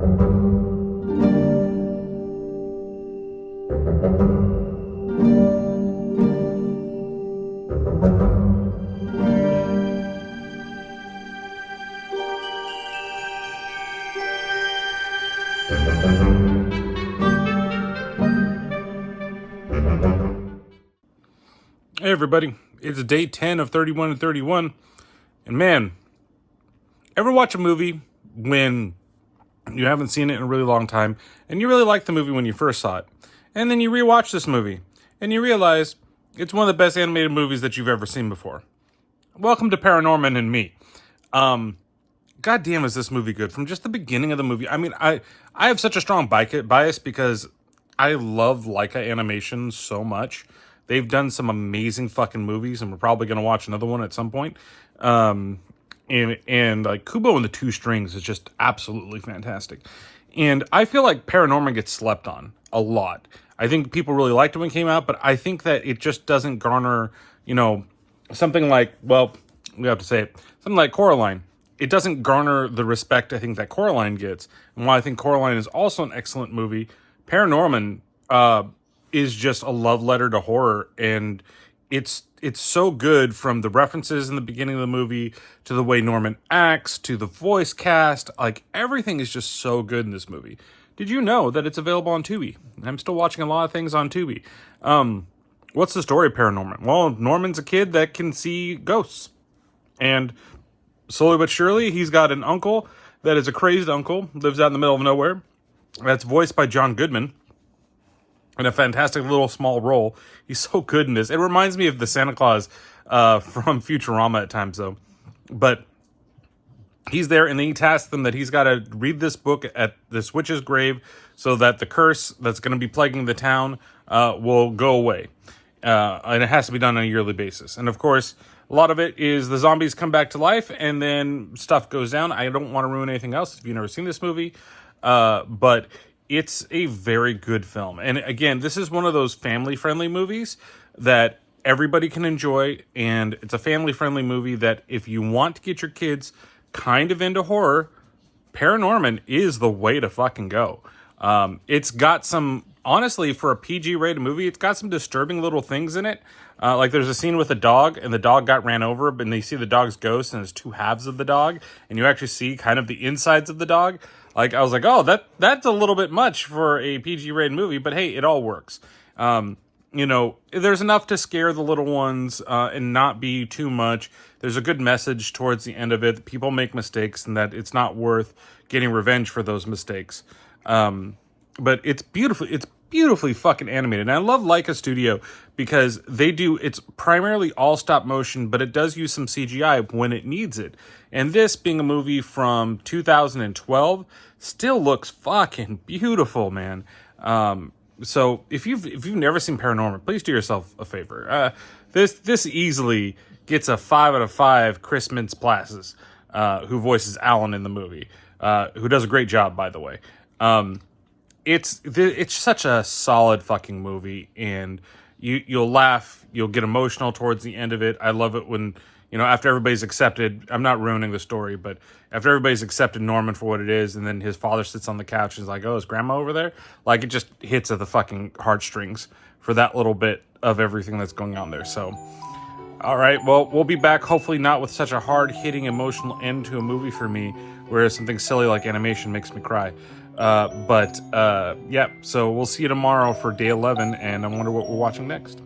Hey everybody, it's day 10 of 31 and 31, and man, ever watch a movie when you haven't seen it in a really long time, and you really liked the movie when you first saw it, and then you rewatch this movie, and you realize it's one of the best animated movies that you've ever seen before? Welcome to ParaNorman and me. God damn, is this movie good? From just the beginning of the movie, I mean, I have such a strong bias because I love Laika animation so much. They've done some amazing fucking movies, and we're probably going to watch another one at some point. And like Kubo and the Two Strings is just absolutely fantastic. And I feel like ParaNorman gets slept on a lot. I think people really liked it when it came out, but I think that it just doesn't garner, something like, well, we have to say it, something like Coraline. It doesn't garner the respect I think that Coraline gets. And while I think Coraline is also an excellent movie, ParaNorman, is just a love letter to horror, and it's so good, from the references in the beginning of the movie to the way Norman acts to the voice cast. Like, everything is just so good in this movie. Did you know that it's available on Tubi? I'm still watching a lot of things on Tubi. What's the story of ParaNorman? Well, Norman's a kid that can see ghosts, and slowly but surely he's got an uncle that is a crazed uncle, lives out in the middle of nowhere, that's voiced by John Goodman in a fantastic little small role. He's so good in this. It reminds me of the Santa Claus from Futurama at times, though. But he's there, and then he tasks them that he's got to read this book at this witch's grave so that the curse that's going to be plaguing the town will go away. And it has to be done on a yearly basis. And of course, a lot of it is the zombies come back to life, and then stuff goes down. I don't want to ruin anything else if you've never seen this movie. But it's a very good film. And again, this is one of those family-friendly movies that everybody can enjoy. And it's a family-friendly movie that if you want to get your kids kind of into horror, ParaNorman is the way to fucking go. It's got some, honestly, for a PG-rated movie, it's got some disturbing little things in it. Like there's a scene with a dog, and the dog got ran over, and you see the dog's ghost, and there's two halves of the dog, and you actually see kind of the insides of the dog. Like, I was like, oh, that's a little bit much for a PG-rated movie, but hey, it all works. There's enough to scare the little ones and not be too much. There's a good message towards the end of it. People make mistakes, and that it's not worth getting revenge for those mistakes. But it's beautifully fucking animated. And I love Laika Studio because it's primarily all stop motion, but it does use some CGI when it needs it. And this, being a movie from 2012, still looks fucking beautiful, man. So if you've never seen ParaNorman, please do yourself a favor. This easily gets a 5 out of 5 Chris Mintz-Plasse, who voices Alan in the movie, who does a great job, by the way. It's such a solid fucking movie, and you'll laugh, you'll get emotional towards the end of it. I love it when, after everybody's accepted, I'm not ruining the story, but after everybody's accepted Norman for what it is, and then his father sits on the couch and is like, oh, is grandma over there? Like, it just hits at the fucking heartstrings for that little bit of everything that's going on there. So, all right, well, we'll be back, hopefully not with such a hard-hitting emotional end to a movie for me, whereas something silly like animation makes me cry. So we'll see you tomorrow for day 11, and I wonder what we're watching next.